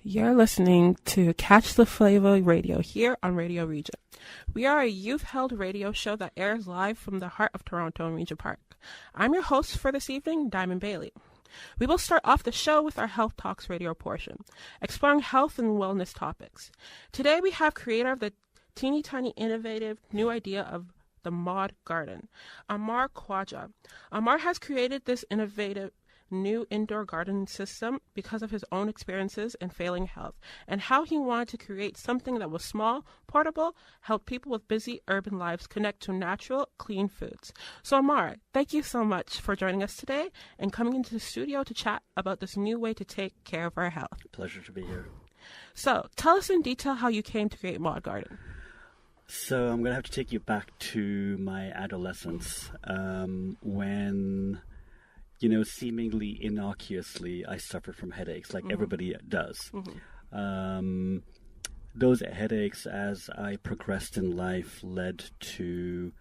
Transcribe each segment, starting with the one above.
You're listening to Catch the Flava Radio here on Radio Regent. We are a youth-held radio show that airs live from the heart of Toronto and Regent Park. I'm your host for this evening, Diamond Bailey. We will start off the show with our Health Talks radio portion, exploring health and wellness topics. Today we have creator of the teeny tiny innovative new idea of the Modgarden, Aamar Khwaja. Aamar has created this innovative new indoor garden system because of his own experiences in failing health and how he wanted to create something that was small, portable, help people with busy urban lives connect to natural, clean foods. So Aamar, thank you so much for joining us today and coming into the studio to chat about this new way to take care of our health. Pleasure to be here. So tell us in detail how you came to create Modgarden. So I'm going to have to take you back to my adolescence when, seemingly innocuously, I suffered from headaches like everybody does. Those headaches, as I progressed in life, led to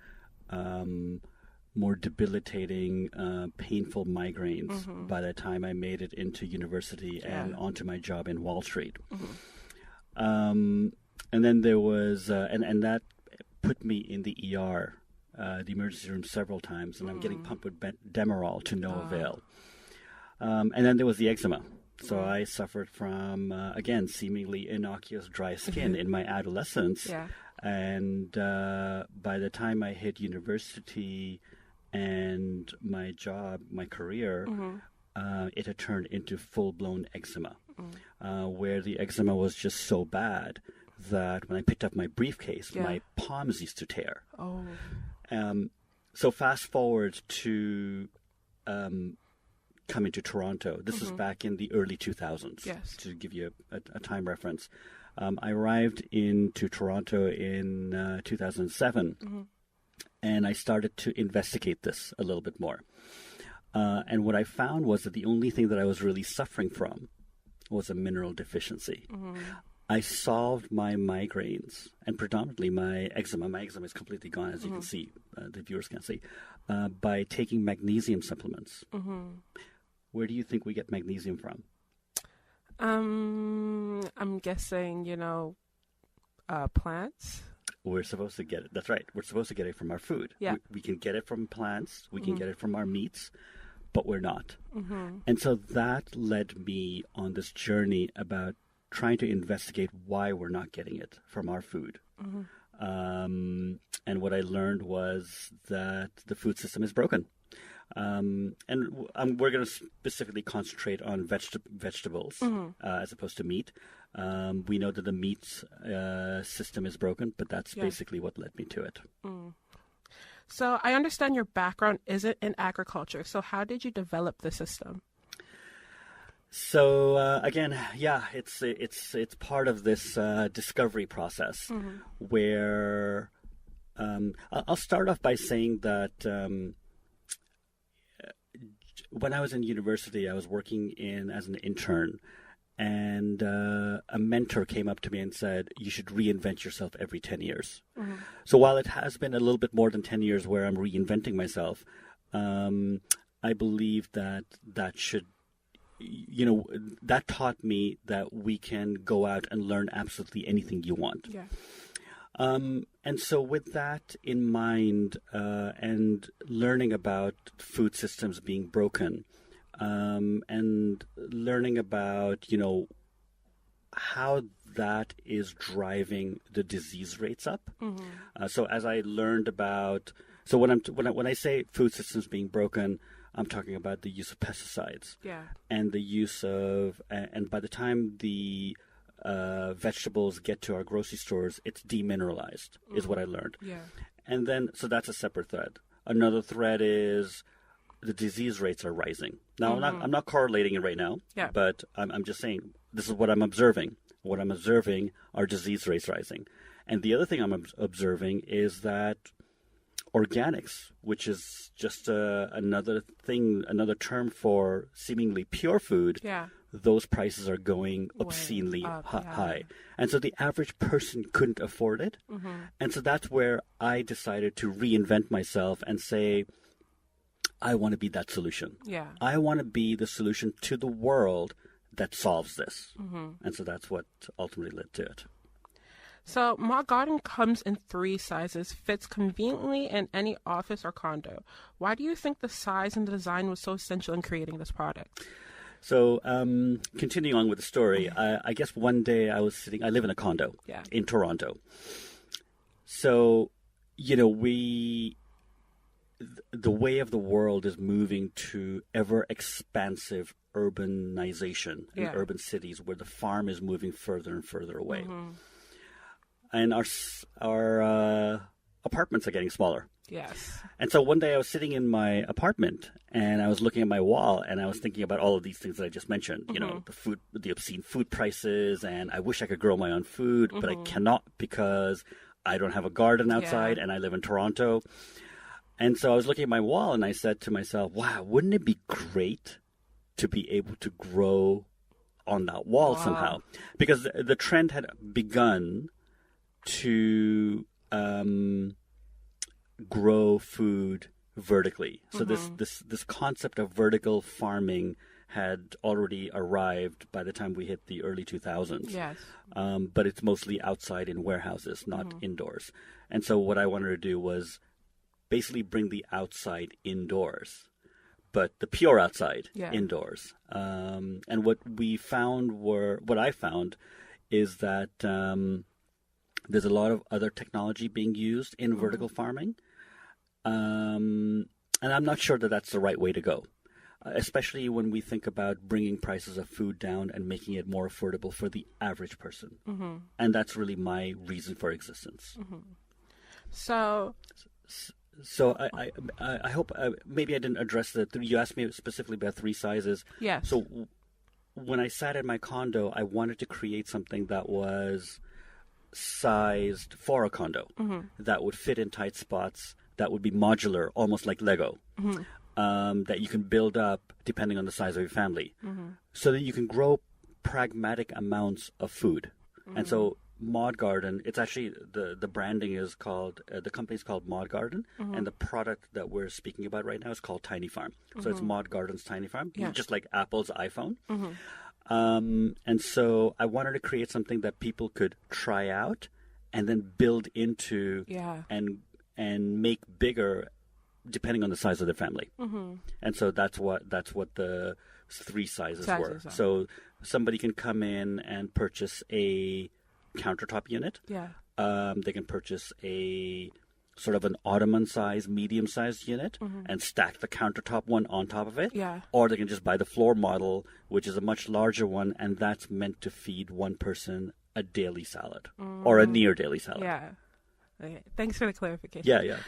more debilitating, painful migraines by the time I made it into university and onto my job in Wall Street. And then there was, and that put me in the ER, the emergency room several times, and I'm getting pumped with Demerol to no avail. And then there was the eczema. So I suffered from, again, seemingly innocuous dry skin in my adolescence. And by the time I hit university and my job, my career, it had turned into full-blown eczema, where the eczema was just so bad that when I picked up my briefcase, my palms used to tear. So fast forward to coming to Toronto. This is back in the early 2000s, to give you a time reference. I arrived into Toronto in 2007, and I started to investigate this a little bit more. And what I found was that the only thing that I was really suffering from was a mineral deficiency. I solved my migraines and predominantly my eczema. My eczema is completely gone, as you can see. The viewers can't see. By taking magnesium supplements. Where do you think we get magnesium from? I'm guessing, plants. We're supposed to get it. That's right. We're supposed to get it from our food. We can get it from plants. We can get it from our meats, but we're not. And so that led me on this journey about trying to investigate why we're not getting it from our food. And what I learned was that the food system is broken. And we're going to specifically concentrate on vegetables as opposed to meat. We know that the meat system is broken, but that's basically what led me to it. So I understand your background isn't in agriculture. So how did you develop the system? So again, it's part of this discovery process where I'll start off by saying that when I was in university, I was working as an intern, and a mentor came up to me and said, "You should reinvent yourself every 10 years." So while it has been a little bit more than 10 years where I'm reinventing myself, I believe that should. That taught me that we can go out and learn absolutely anything you want. And so with that in mind, and learning about food systems being broken, and learning about, how that is driving the disease rates up. So as I learned about, so when I say food systems being broken, I'm talking about the use of pesticides and the use of, and by the time the vegetables get to our grocery stores, it's demineralized, is what I learned. And then, so that's a separate thread. Another thread is the disease rates are rising. Now, I'm not correlating it right now, but I'm just saying this is what I'm observing. What I'm observing are disease rates rising. And the other thing I'm observing is that organics, which is just another term for seemingly pure food, those prices are going obscenely high. And so the average person couldn't afford it. And so that's where I decided to reinvent myself and say, I want to be that solution. I want to be the solution to the world that solves this. And so that's what ultimately led to it. So Modgarden comes in 3 sizes, fits conveniently in any office or condo. Why do you think the size and the design was so essential in creating this product? So continuing on with the story, I guess one day I live in a condo in Toronto. So, the way of the world is moving to ever expansive urbanization in urban cities where the farm is moving further and further away. And our apartments are getting smaller. Yes. And so one day I was sitting in my apartment and I was looking at my wall and I was thinking about all of these things that I just mentioned, the obscene food prices, and I wish I could grow my own food, but I cannot because I don't have a garden outside and I live in Toronto. And so I was looking at my wall and I said to myself, wow, wouldn't it be great to be able to grow on that wall somehow? Because the trend had begun to grow food vertically. So this concept of vertical farming had already arrived by the time we hit the early 2000s. Yes. But it's mostly outside in warehouses, not indoors. And so what I wanted to do was basically bring the outside indoors, but the pure outside indoors. And what I found is that there's a lot of other technology being used in vertical farming. And I'm not sure that that's the right way to go, especially when we think about bringing prices of food down and making it more affordable for the average person. And that's really my reason for existence. So I hope maybe I didn't address the three. You asked me specifically about 3 sizes. Yes. So when I sat in my condo, I wanted to create something that was sized for a condo, that would fit in tight spots, that would be modular, almost like Lego, that you can build up depending on the size of your family, so that you can grow pragmatic amounts of food. And so Modgarden, it's actually the branding is called, the company's called Modgarden, and the product that we're speaking about right now is called tinyFarm. So it's Modgarden's tinyFarm, just like Apple's iPhone. And so I wanted to create something that people could try out and then build into and make bigger depending on the size of their family. And so that's what the 3 sizes were. So somebody can come in and purchase a countertop unit. They can purchase a sort of an ottoman-sized, medium-sized unit and stack the countertop one on top of it. Or they can just buy the floor model, which is a much larger one, and that's meant to feed one person a daily salad or a near daily salad. Okay. Thanks for the clarification.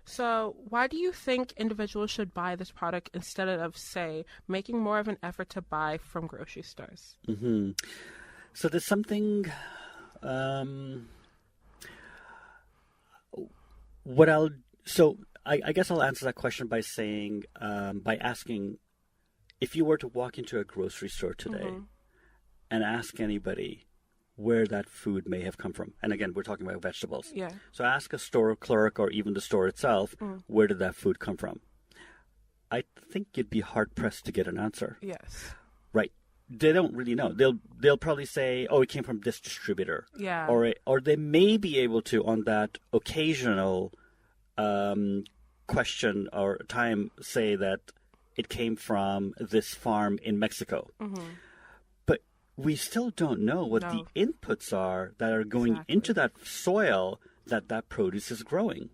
So why do you think individuals should buy this product instead of, say, making more of an effort to buy from grocery stores? So there's something... I guess I'll answer that question by saying, by asking, if you were to walk into a grocery store today and ask anybody where that food may have come from, and again, we're talking about vegetables. So ask a store clerk or even the store itself, where did that food come from? I think you'd be hard pressed to get an answer. Right. They don't really know. They'll probably say, "Oh, it came from this distributor." Or they may be able to, on that occasional question or time, say that it came from this farm in Mexico. But we still don't know what the inputs are that are going into that soil that produce is growing.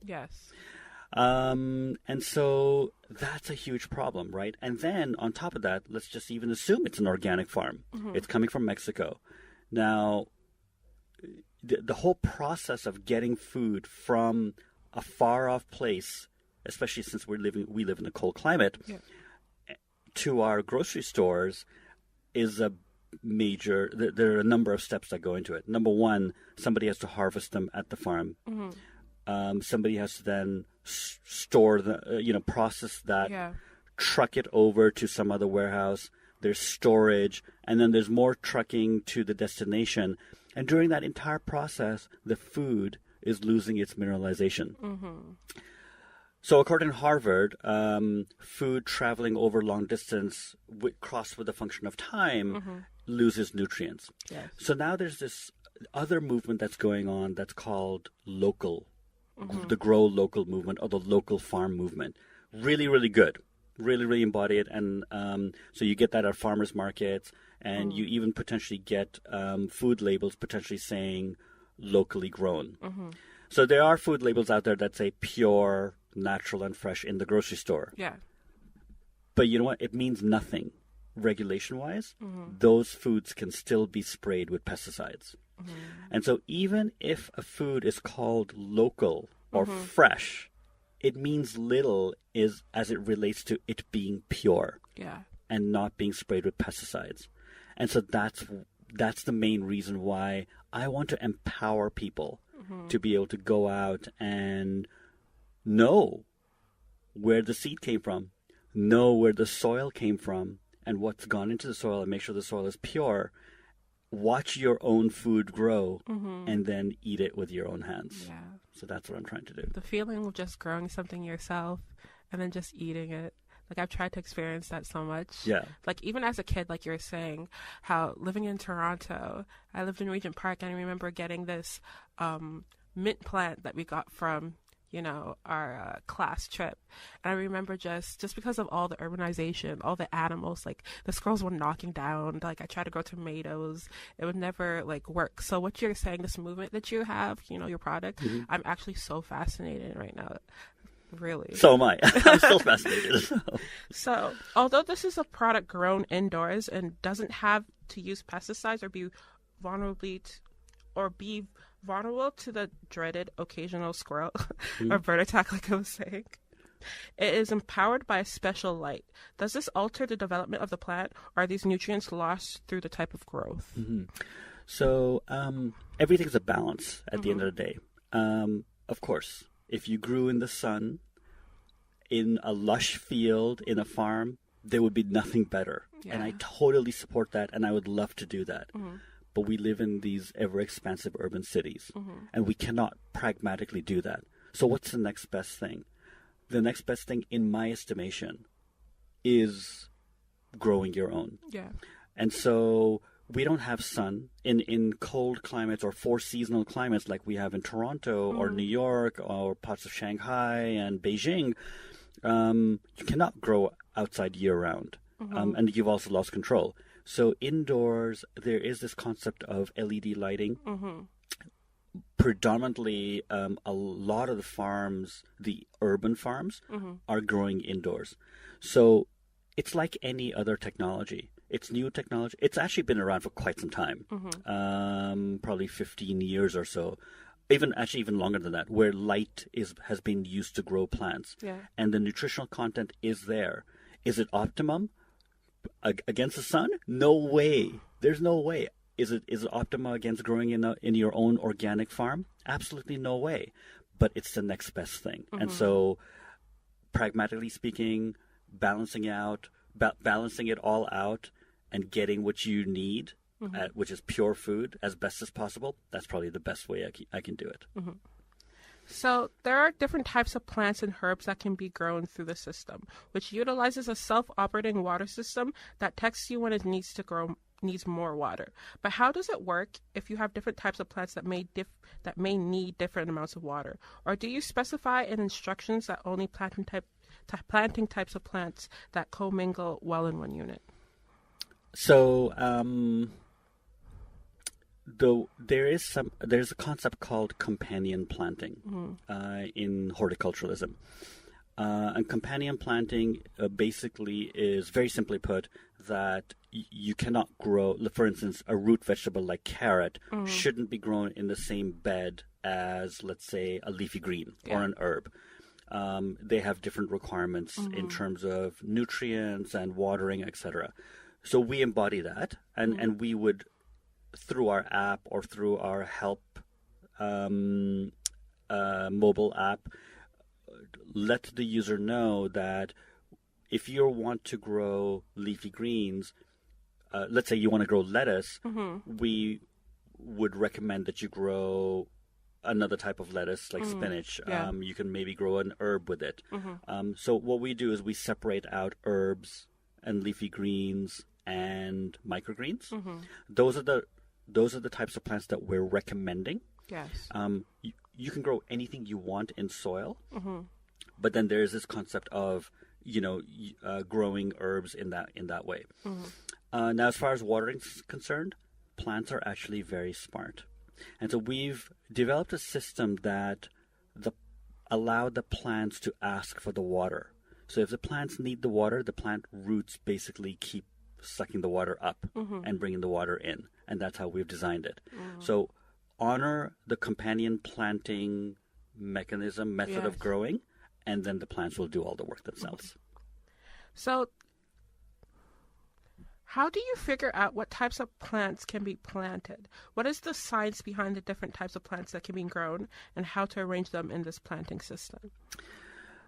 And so that's a huge problem, right? And then on top of that, let's just even assume it's an organic farm. It's coming from Mexico. Now, the whole process of getting food from a far-off place, especially since we live in a cold climate, to our grocery stores is a major... There are a number of steps that go into it. Number one, somebody has to harvest them at the farm. Somebody has to then store process that, truck it over to some other warehouse. There's storage, and then there's more trucking to the destination. And during that entire process, the food is losing its mineralization. So according to Harvard, food traveling over long distance crossed with a function of time loses nutrients. Yes. So now there's this other movement that's going on that's called local, the grow local movement or the local farm movement. Really, really good. Really, really embody it. And so you get that at farmers markets, and you even potentially get food labels potentially saying locally grown. So there are food labels out there that say pure, natural, and fresh in the grocery store. Yeah. But you know what? It means nothing regulation-wise. Those foods can still be sprayed with pesticides. And so even if a food is called local or fresh, it means little as it relates to it being pure and not being sprayed with pesticides. And so that's the main reason why I want to empower people to be able to go out and know where the seed came from, know where the soil came from and what's gone into the soil, and make sure the soil is pure. Watch your own food grow and then eat it with your own hands. Yeah. So that's what I'm trying to do. The feeling of just growing something yourself and then just eating it. Like, I've tried to experience that so much. Yeah. Like, even as a kid, like you're saying, how living in Toronto, I lived in Regent Park, and I remember getting this mint plant that we got from, our class trip. And I remember just because of all the urbanization, all the animals, like the squirrels were knocking down, like I tried to grow tomatoes, it would never work. So what you're saying, this movement that you have, your product, I'm actually so fascinated right now. Really. So am I. I'm still fascinated. So, although this is a product grown indoors and doesn't have to use pesticides or be vulnerable to the dreaded occasional squirrel or bird attack, like I was saying, it is empowered by a special light. Does this alter the development of the plant, or are these nutrients lost through the type of growth? So, everything's a balance at the end of the day. Of course, if you grew in the sun, in a lush field, in a farm, there would be nothing better. Yeah. And I totally support that, and I would love to do that. But we live in these ever-expansive urban cities, and we cannot pragmatically do that. So what's the next best thing? The next best thing, in my estimation, is growing your own. Yeah. And so we don't have sun in cold climates or four-seasonal climates like we have in Toronto or New York or parts of Shanghai and Beijing. You cannot grow outside year-round, and you've also lost control. So indoors, there is this concept of LED lighting. Predominantly, a lot of the farms, the urban farms, are growing indoors. So it's like any other technology. It's new technology. It's actually been around for quite some time, probably 15 years or so. Even longer than that, where light has been used to grow plants. Yeah. And the nutritional content is there. Is it optimum against the sun? No way. There's no way. Is it optimum against growing in your own organic farm? Absolutely no way. But it's the next best thing. And so, pragmatically speaking, balancing it all out and getting what you need, which is pure food, as best as possible, that's probably the best way I can do it. So there are different types of plants and herbs that can be grown through the system, which utilizes a self-operating water system that texts you when it needs more water. But how does it work if you have different types of plants that may need different amounts of water? Or do you specify in instructions that only planting types of plants that commingle well in one unit? So there's a concept called companion planting in horticulturalism. And companion planting basically is, very simply put, that you cannot grow, for instance, a root vegetable like carrot shouldn't be grown in the same bed as, let's say, a leafy green or an herb. They have different requirements in terms of nutrients and watering, etc. So we embody that, and we would, through our app or through our help mobile app, let the user know that if you want to grow leafy greens, let's say you want to grow lettuce, we would recommend that you grow another type of lettuce like spinach. Yeah. You can maybe grow an herb with it. So what we do is we separate out herbs and leafy greens and microgreens. Those are the types of plants that we're recommending. Yes. You can grow anything you want in soil, but then there's this concept of growing herbs in that way. Now, as far as watering is concerned, plants are actually very smart. And so we've developed a system that allow the plants to ask for the water. So if the plants need the water, the plant roots basically keep sucking the water up and bringing the water in. And that's how we've designed it. So honor the companion planting method of growing, and then the plants will do all the work themselves. So how do you figure out what types of plants can be planted? What is the science behind the different types of plants that can be grown and how to arrange them in this planting system?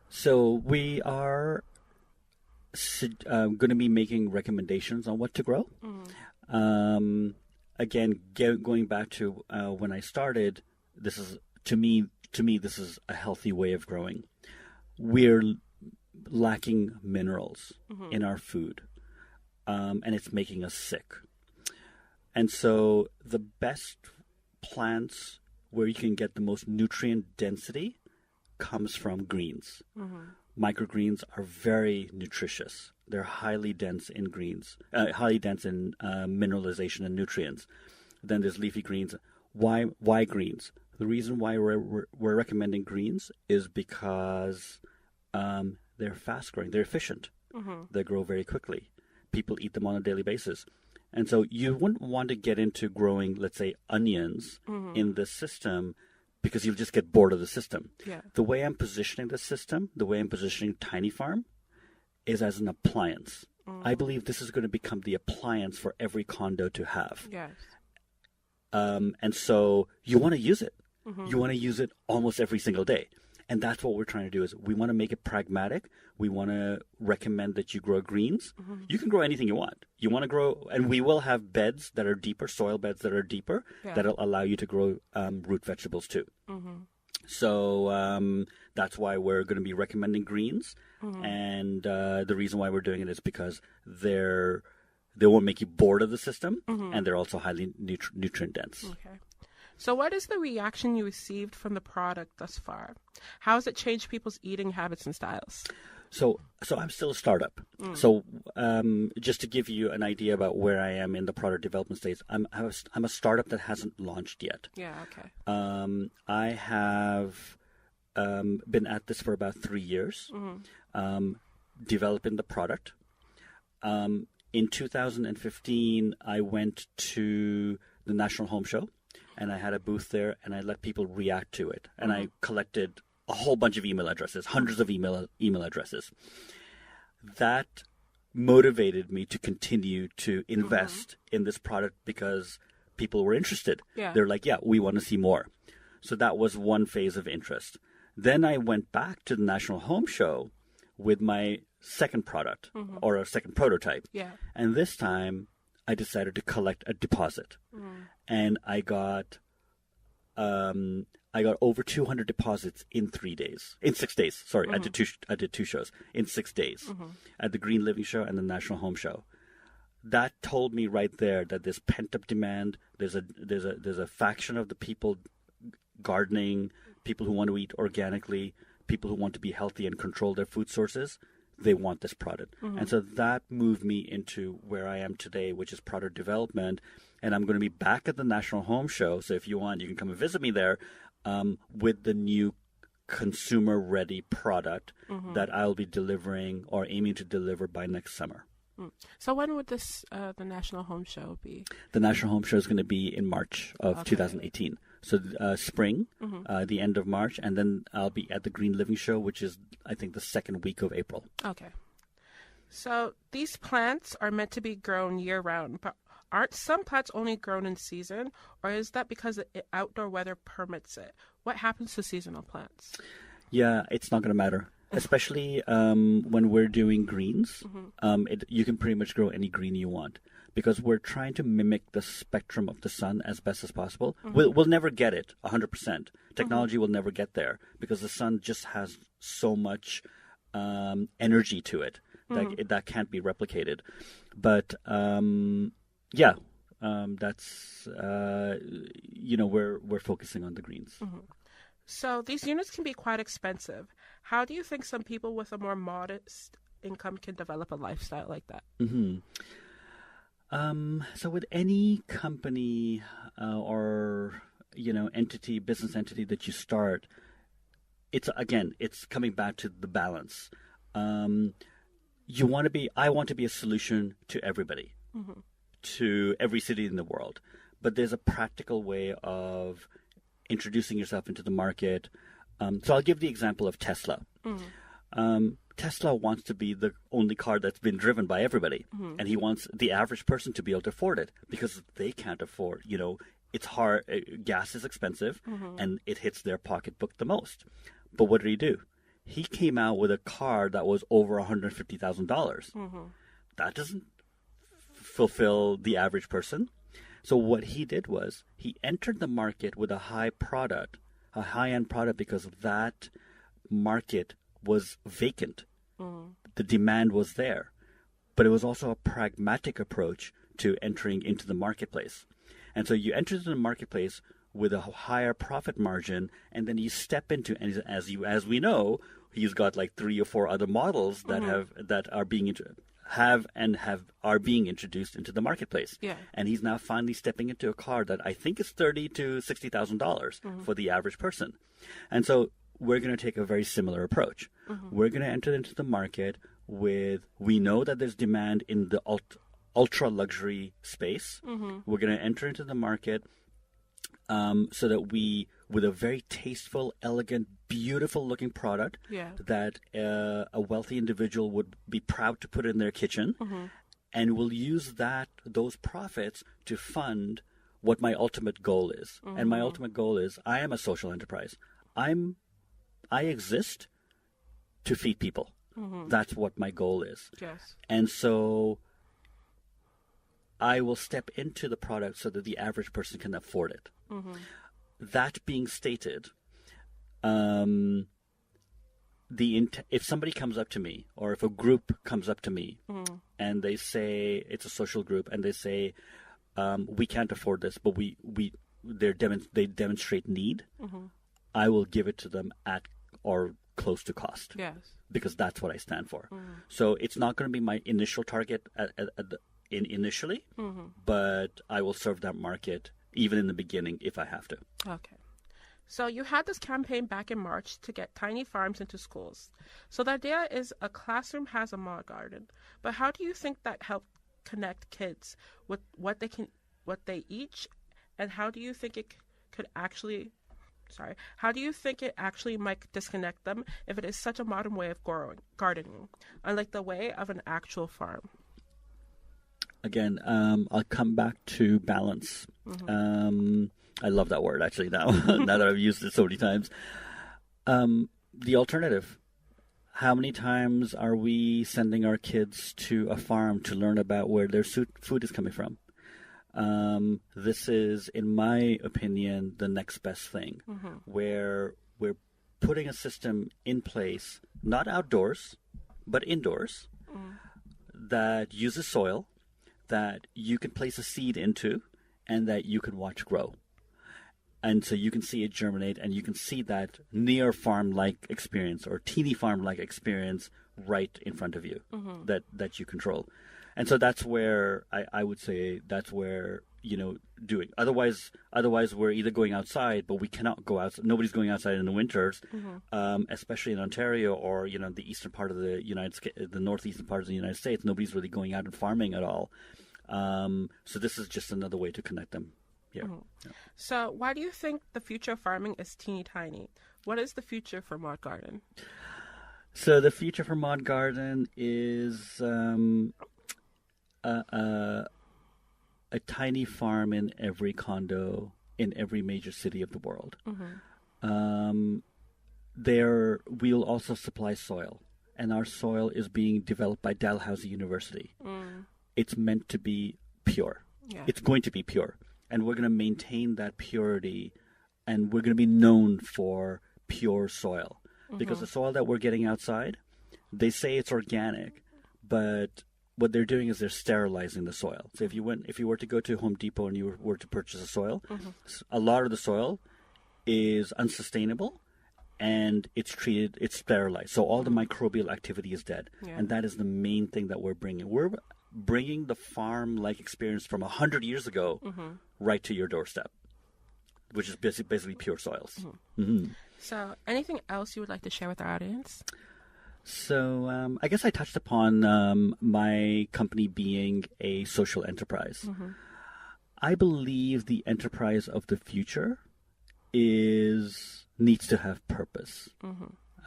So we are going to be making recommendations on what to grow. Again, going back to when I started, this is to me this is a healthy way of growing. We're lacking minerals in our food. And it's making us sick. And so the best plants where you can get the most nutrient density comes from greens. Microgreens are very nutritious. They're highly dense in greens, highly dense in mineralization and nutrients. Then there's leafy greens. Why greens? The reason why we're recommending greens is because they're fast growing. They're efficient. They grow very quickly. People eat them on a daily basis. And so you wouldn't want to get into growing, let's say, onions in this system because you'll just get bored of the system. Yeah. The way I'm positioning the system, the way I'm positioning Tiny Farm is as an appliance. I believe this is going to become the appliance for every condo to have. Yes. And so you want to use it. You want to use it almost every single day. And that's what we're trying to do is we want to make it pragmatic. We want to recommend that you grow greens. You can grow anything you want. You want to grow, and we will have beds that are deeper, soil beds that are deeper, that'll allow you to grow root vegetables too. So that's why we're going to be recommending greens. And the reason why we're doing it is because they won't make you bored of the system, and they're also highly nutrient dense. Okay. So what is the reaction you received from the product thus far? How has it changed people's eating habits and styles? So I'm still a startup. So just to give you an idea about where I am in the product development stage, I'm a startup that hasn't launched yet. Yeah, okay. I have been at this for about 3 years, developing the product. In 2015, I went to the National Home Show. And I had a booth there, and I let people react to it. And I collected a whole bunch of email addresses, hundreds of email addresses. That motivated me to continue to invest in this product because people were interested. Yeah. They're like, yeah, we want to see more. So that was one phase of interest. Then I went back to the National Home Show with my second product or a second prototype. Yeah. And this time I decided to collect a deposit. And I got over 200 deposits in 6 days. Sorry, I did two shows in 6 days at the Green Living Show and the National Home Show. That told me right there that there's pent up demand. There's a faction of the people gardening, people who want to eat organically, people who want to be healthy and control their food sources. They want this product. And so that moved me into where I am today, which is product development. And I'm going to be back at the National Home Show. So if you want, you can come and visit me there with the new consumer-ready product that I'll be delivering or aiming to deliver by next summer. So when would this the National Home Show be? The National Home Show is going to be in March of 2018. So spring, the end of March, and then I'll be at the Green Living Show, which is, I think, the second week of April. Okay. So these plants are meant to be grown year-round, but aren't some plants only grown in season, or is that because the outdoor weather permits it? What happens to seasonal plants? Yeah, it's not going to matter. Especially when we're doing greens, you can pretty much grow any green you want. because we're trying to mimic the spectrum of the sun as best as possible. We'll never get it 100%. Technology will never get there because the sun just has so much energy to it that can't be replicated. But that's we're focusing on the greens. So these units can be quite expensive. How do you think some people with a more modest income can develop a lifestyle like that? So with any company or business entity that you start, it's coming back to the balance. I want to be a solution to everybody, to every city in the world. But there's a practical way of introducing yourself into the market. So I'll give the example of Tesla. Tesla wants to be the only car that's been driven by everybody, and he wants the average person to be able to afford it because they can't afford. It's hard. Gas is expensive, and it hits their pocketbook the most. But what did he do? He came out with a car that was over $150,000. That doesn't fulfill the average person. So what he did was he entered the market with a high-end product, because that market was vacant. The demand was there. But it was also a pragmatic approach to entering into the marketplace. And so you enter into the marketplace with a higher profit margin, and then you step into, and as we know, he's got like 3 or 4 other models that are being introduced into the marketplace. Yeah. And he's now finally stepping into a car that I think is $30,000 to $60,000 for the average person. And so we're going to take a very similar approach. We're going to enter into the market we know that there's demand in the ultra luxury space. We're going to enter into the market so that with a very tasteful, elegant, beautiful looking product that a wealthy individual would be proud to put in their kitchen, and will use those profits to fund what my ultimate goal is. And my ultimate goal is, I am a social enterprise. I exist to feed people. That's what my goal is. Yes. And so I will step into the product so that the average person can afford it. That being stated, if somebody comes up to me, or if a group comes up to me, and they say, it's a social group, and they say, we can't afford this, but they demonstrate need, I will give it to them at or close to cost. Yes. Because that's what I stand for. So it's not going to be my initial target initially, but I will serve that market even in the beginning if I have to. Okay. So you had this campaign back in March to get tiny farms into schools. So the idea is a classroom has a Modgarden, but how do you think that helped connect kids with what they eat, and how do you think it might disconnect them if it is such a modern way of gardening, unlike the way of an actual farm? Again, I'll come back to balance. I love that word, actually, now, now that I've used it so many times. The alternative. How many times are we sending our kids to a farm to learn about where their food is coming from? This is, in my opinion, the next best thing, where we're putting a system in place, not outdoors, but indoors, that uses soil, that you can place a seed into, and that you can watch grow. And so you can see it germinate, and you can see that near farm-like experience or teeny farm-like experience right in front of you that you control. And so that's where I would say that's where, doing. Otherwise we're either going outside, but we cannot go outside. Nobody's going outside in the winters, especially in Ontario or, the eastern part of the United States, the northeastern part of the United States. Nobody's really going out and farming at all. So this is just another way to connect them. Yeah. Yeah. So why do you think the future of farming is teeny tiny? What is the future for Modgarden? So the future for Modgarden is a tiny farm in every condo in every major city of the world. We'll also supply soil, and our soil is being developed by Dalhousie University. It's meant to be pure. Yeah. It's going to be pure. And we're going to maintain that purity, and we're going to be known for pure soil. Because the soil that we're getting outside, they say it's organic, but what they're doing is they're sterilizing the soil. So if you were to go to Home Depot and you were to purchase a soil, a lot of the soil is unsustainable, and it's sterilized. So all the microbial activity is dead. Yeah. And that is the main thing that we're bringing. We're bringing the farm-like experience from 100 years ago right to your doorstep, which is basically pure soils. So anything else you would like to share with our audience? So I guess I touched upon my company being a social enterprise. I believe the enterprise of the future needs to have purpose.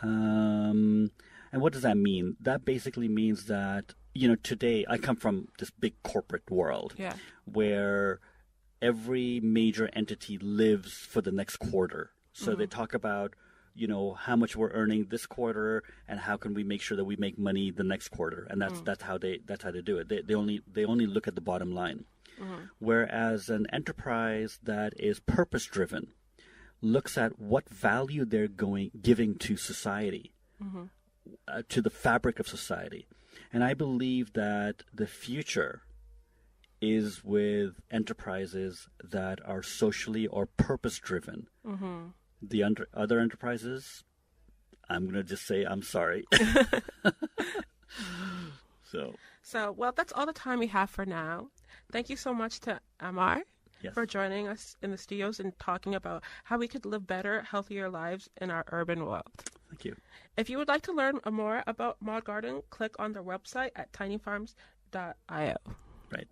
And what does that mean? That basically means that, today I come from this big corporate world where every major entity lives for the next quarter. So they talk about, how much we're earning this quarter and how can we make sure that we make money the next quarter. And that's how they do it. They only look at the bottom line. Whereas an enterprise that is purpose driven looks at what value they're giving to society, to the fabric of society. And I believe that the future is with enterprises that are socially or purpose driven. The other enterprises, I'm going to just say I'm sorry. So, well, that's all the time we have for now. Thank you so much to Aamar for joining us in the studios and talking about how we could live better, healthier lives in our urban world. Thank you. If you would like to learn more about Modgarden, click on their website at tinyFarm's.io. Right.